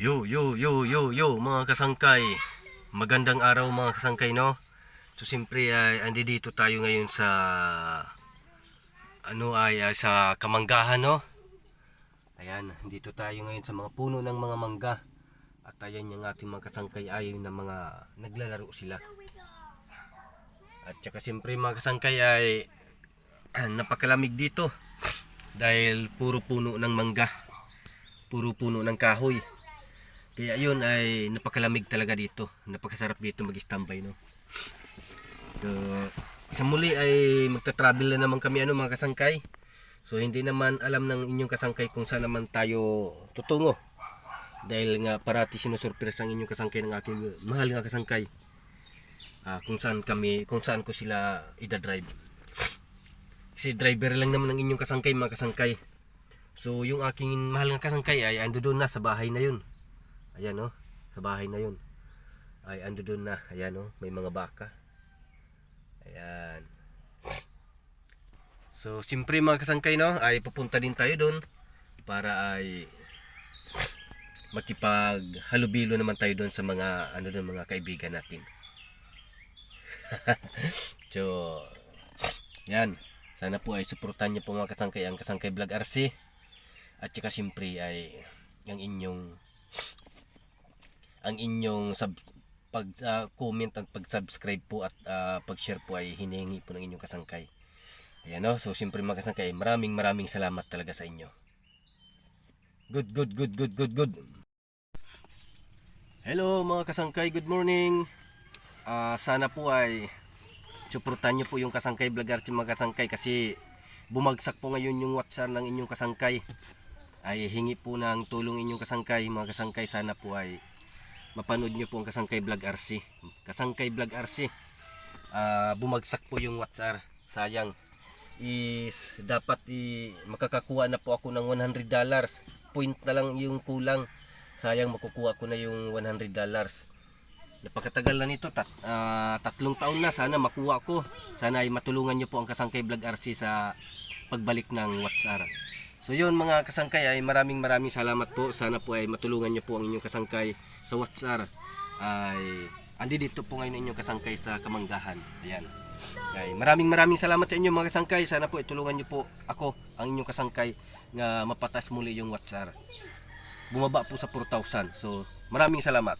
Yo mga kasangkay. Magandang araw mga kasangkay, no? So siyempre ay andi dito tayo ngayon sa sa Kamanggahan, no? Ayan, dito tayo ngayon sa mga puno ng mga mangga. At ayan yung ating mga kasangkay ay na mga naglalaro sila. At saka siyempre mga kasangkay ay napakalamig dito dahil puro puno ng mangga, puro puno ng kahoy. Kaya yun ay napakalamig talaga dito. Napakasarap dito mag-standby, no? So sa muli ay magta-travel na naman kami mga kasangkay. So hindi naman alam ng inyong kasangkay kung saan naman tayo tutungo. Dahil nga parati sinusurpresa ang inyong kasangkay ng aking mahal nga kasangkay. Kung saan ko sila ida-drive. Kasi driver lang naman ng inyong kasangkay mga kasangkay. So yung aking mahal nga kasangkay ay ando doon na sa bahay na yun. Ayan, no, sa bahay na yun ay ando doon na. Ayan, no, may mga baka. Ayan. So siyempre mga kasangkay, no, ay pupunta din tayo doon para ay makipaghalubilo naman tayo doon sa mga mga kaibigan natin. So yan, sana po ay suportahan niyo po mga kasangkay ang Kasangkay Vlog RC. At saka siyempre ay ang inyong pag-comment at pag-subscribe po at pag-share po ay hinihingi po ng inyong kasangkay. Ayan, no? So siyempre mga kasangkay, maraming salamat talaga sa inyo. Good. Hello mga kasangkay, good morning. Sana po ay suportahan nyo po yung Kasangkay Vlog RC mga kasangkay, kasi bumagsak po ngayon yung WhatsApp ng inyong kasangkay. Ay hingi po ng tulong inyong kasangkay mga kasangkay. Sana po ay mapanood nyo po ang Kasangkay Vlog RC. Kasangkay Vlog RC. Bumagsak po yung WhatsApp. Sayang. Dapat makakakuha na po ako ng $100. Point na lang yung kulang. Sayang, makukuha ko na yung $100. Napakatagal na nito. 3 taon na. Sana makuha ko. Sana ay matulungan nyo po ang Kasangkay Vlog RC sa pagbalik ng WhatsApp. So yun mga kasangkay, ay maraming salamat po. Sana po ay matulungan nyo po ang inyong kasangkay sa WhatsApp. Ay andi dito po ngayon inyong kasangkay sa Kamanggahan. Ayan. Ay maraming salamat sa inyo mga kasangkay. Sana po itulungan nyo po ako, ang inyong kasangkay, nga mapatas muli yung WhatsApp. Bumaba po sa 4,000. So maraming salamat.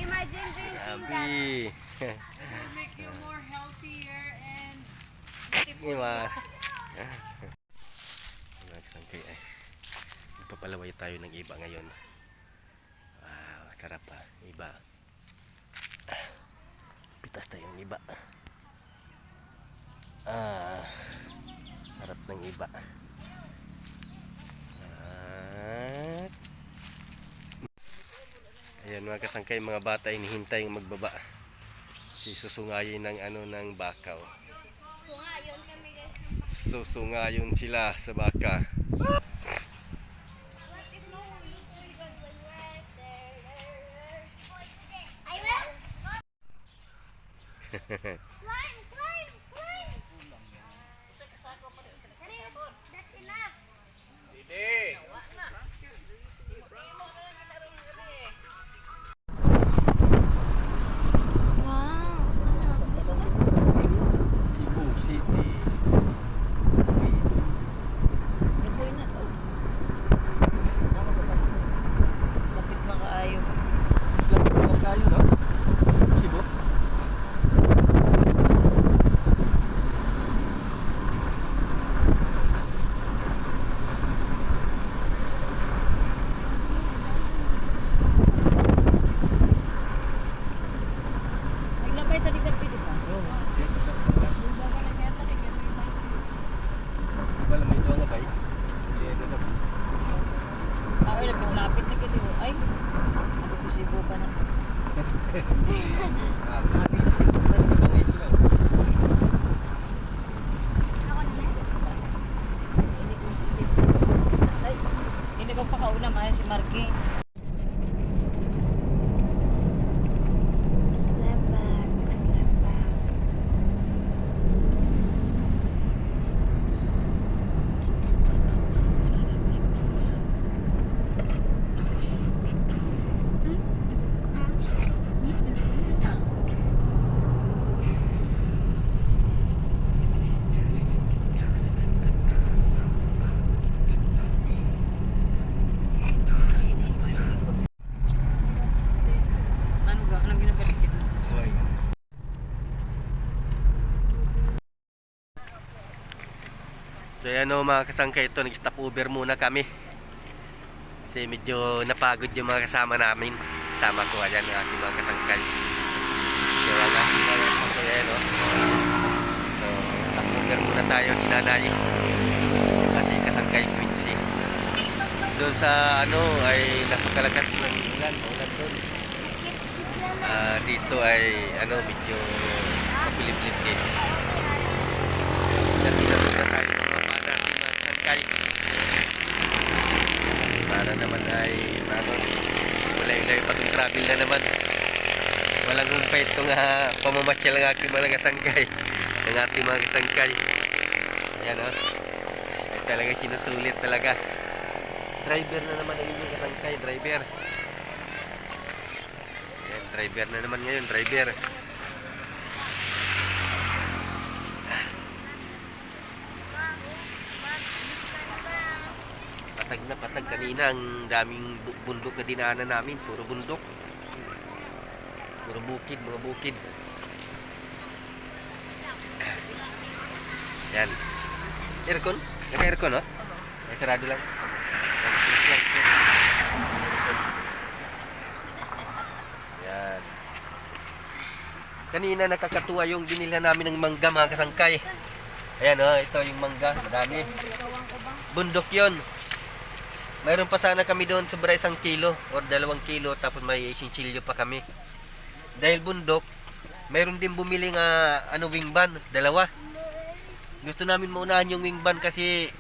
Imagine drinking that. It will make you more healthier and beautiful. Magpapalaway tayo ng iba ngayon. Sarap iba. Pitas tayo ng iba. Sarap ng iba. Ayan mga kasangkay, mga bata hinihintay yung magbaba. Susungayin ng bakaw. Sungayon kami guys. Susungayon sila sa baka. I will. Climb. That's enough. Cebu City. Lapit na kaayo. Lapit kayo, no? Cebu. Naglabay tadi ka pili pa. Wala may doon na ba? Ay, lapit na kito. Ay, ako kusibo pa na. Lapit na sibo pa. Ini magpakauna man si Marky. Step back, step back. Anong ginabalik mo? So yan o mga kasangkay, ito nag-stop over muna kami. Kasi medyo napagod yung mga kasama namin. Kasama ko, ayan ang ating mga kasangkay. So ang ating mga kasangkay, ayan o. So stop over muna tayo, sinanay. Kasi kasangkay Quincy. Doon sa ano ay napakalakas ng ulan doon. Dito ay ano medyo mapilip-lip din. Nagtinapos na tayo ng mga pana ng mga kasangkay. Para naman ay ano, malayo-layo pa itong travel na naman. Walang humpay itong pamamasyal ng aking mga kasangkay. Ng ating mga kasangkay. Ayan o. Talaga sinusulit talaga. Driver na naman ang inyong kasangkay, driver. Ayan, driver na naman ngayon, driver. Patag na patag kanina, ang daming bundok na dinaanan namin, puro bundok. Puro bukid, mga bukid. Yan. Aircon? Naka-aircon, no? Ay, sarado lang. Yan. Kanina nakakatuwa yung binila namin ng mangga mga kasangkay. Ayan o, ito yung mangga, madami. Bundok yon. Mayroon pa sana kami doon sobra 1 kilo or 2 kilo, tapos may sinchilyo pa kami. Dahil bundok, mayroon din bumili nga wing van, 2. Gusto namin maunahan yung wing van kasi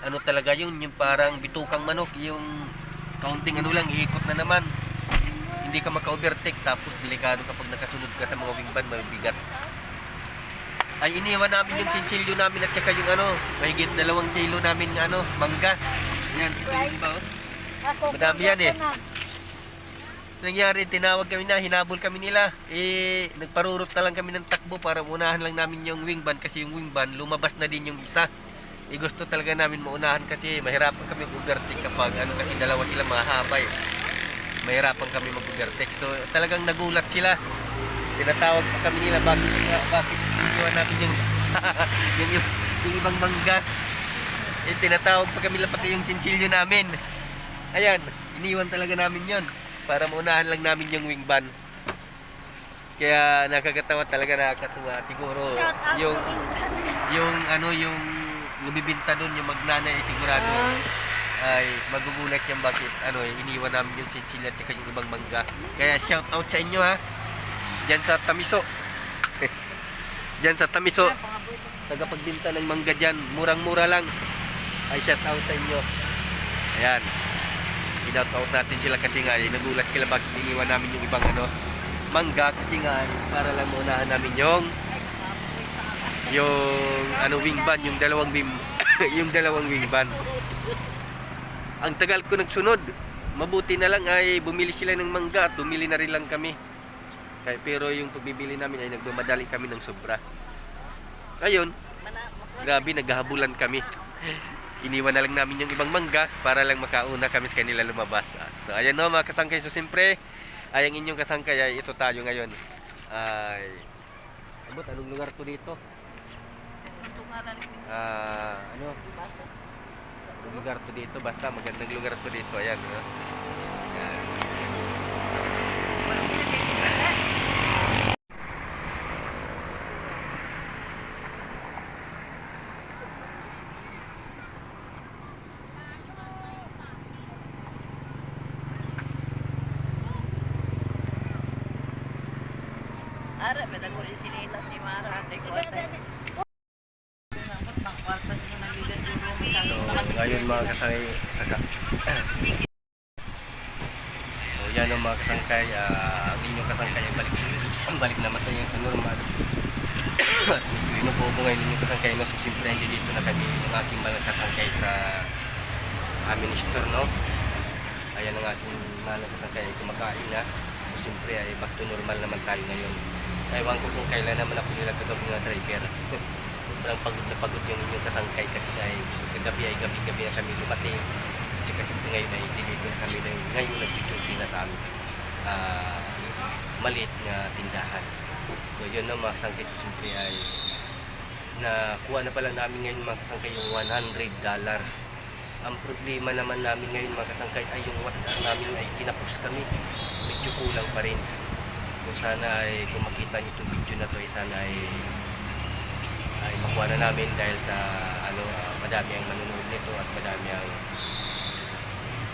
ano talaga yun, yung parang bitukang manok, yung kaunting lang, iikot na naman. Hindi ka maka-overtake, tapos delikado kapag nakasunod ka sa mga wing van, mabigat. Ay iniwan namin yung chinchilyo namin at saka yung mahigit 2 kilo namin mangga. Yan, ito yung iba madami yan eh. Nangyari, tinawag kami na, hinabol kami nila. Nagparurot na lang kami ng takbo para unahan lang namin yung wing van kasi yung wing van lumabas na din yung isa. Gusto talaga namin maunahan kasi mahirapan kami mag-overtake kapag kasi dalawa sila mahaba eh. Mahirapan kami mag-overtake. So talagang nagulat sila. Tinatawag pa kami nila, bakit iniwan namin yung yung ibang mangga. Tinatawag pa kami pati yung chinchilyo namin. Ayan, iniwan talaga namin yon para maunahan lang namin yung wing van. Kaya nakakatawa talaga, nakakatuwa. Siguro yung yung lumibinta doon, yung magnanay, sigurado ay magugulat yan bakit iniwan namin yung chinchilla at yung ibang mangga. Kaya shout out sa inyo ha, dyan sa Tamiso. Dyan sa Tamiso, tagapagbinta ng mangga dyan, murang-mura lang. Ay shout out sa inyo. Ayan, shout out natin sila kasi nga nagulat sila bakit iniwan namin yung ibang mangga kasi nga para lang maunahan namin yung wing van, yung dalawang wing van. Ang tagal ko nagsunod. Mabuti na lang ay bumili sila ng mangga at bumili na rin lang kami. Pero yung pagbibili namin ay nagmamadali kami ng sobra. Ayun, grabe, naghahabulan kami. Iniwan na lang namin yung ibang mangga para lang makauna kami sa kanila lumabas. So ayan no mga kasangkay, so siyempre ay ang inyong kasangkay ay ito tayo ngayon. Ay anong lugar to dito? Anong lugar to dito? Basta magandang lugar to dito. Ayan, no? Ayan. Ara, medago rin sinitas ni Mara. Ate ko, ate. Nang kwarta niyo nang ligan siguro. ngayon mga kasangkay, so yan ang mga kasangkay, ang inyong kasangkay ay balik naman tayo sa normal. At medyo po ngayon inyong kasangkay, no? So siyempre hindi dito na kami ng aking mga kasangkay sa aming store, no? Ayan ang ating mga kasangkay ay kumakain na. So siyempre ay back to normal naman tayo ngayon. Ewan ko kung kailan naman ako nila kagabi ng driver. Sobrang pagod na pagod yung inyong kasangkay kasi ay kagabi na kami lumating. Tsaka siyempre ngayon ay deliver kami na ngayon nag-duty na sa amin. Maliit na tindahan. So yun na mga kasangkay, so siyempre ay nakuha na pala namin ngayon mga kasangkay yung $100. Ang problema naman namin ngayon mga kasangkay ay yung WhatsApp namin ay kinapos kami. Medyo kulang pa rin. So sana ay kung makita nyo itong video na to ay sana ay makuha na namin dahil sa madami ang manunood nito at madami ang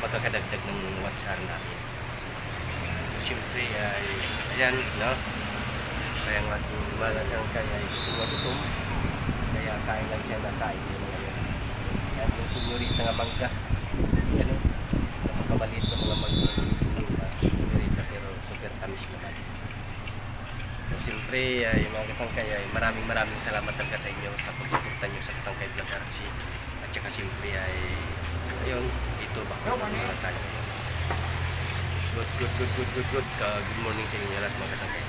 magkakadagdag ng WhatsApp namin. So siyempre ay ayan, no? Kaya ang ating malagang kaya ay gutom. Kaya kain lang siya na kain yun ngayon. Yan yung senyorita nga mangga. Yan o. Napakabaliit ng mga mangga. Senyorita pero super tamis naman. So siyempre ay mga kasangkay ay maraming salamat talaga sa inyo sa pagsuporta nyo sa Kasangkay Vlog RC. At saka siyempre ay ayun, dito baka mga tayo. Good morning sa inyo lahat mga kasangkay.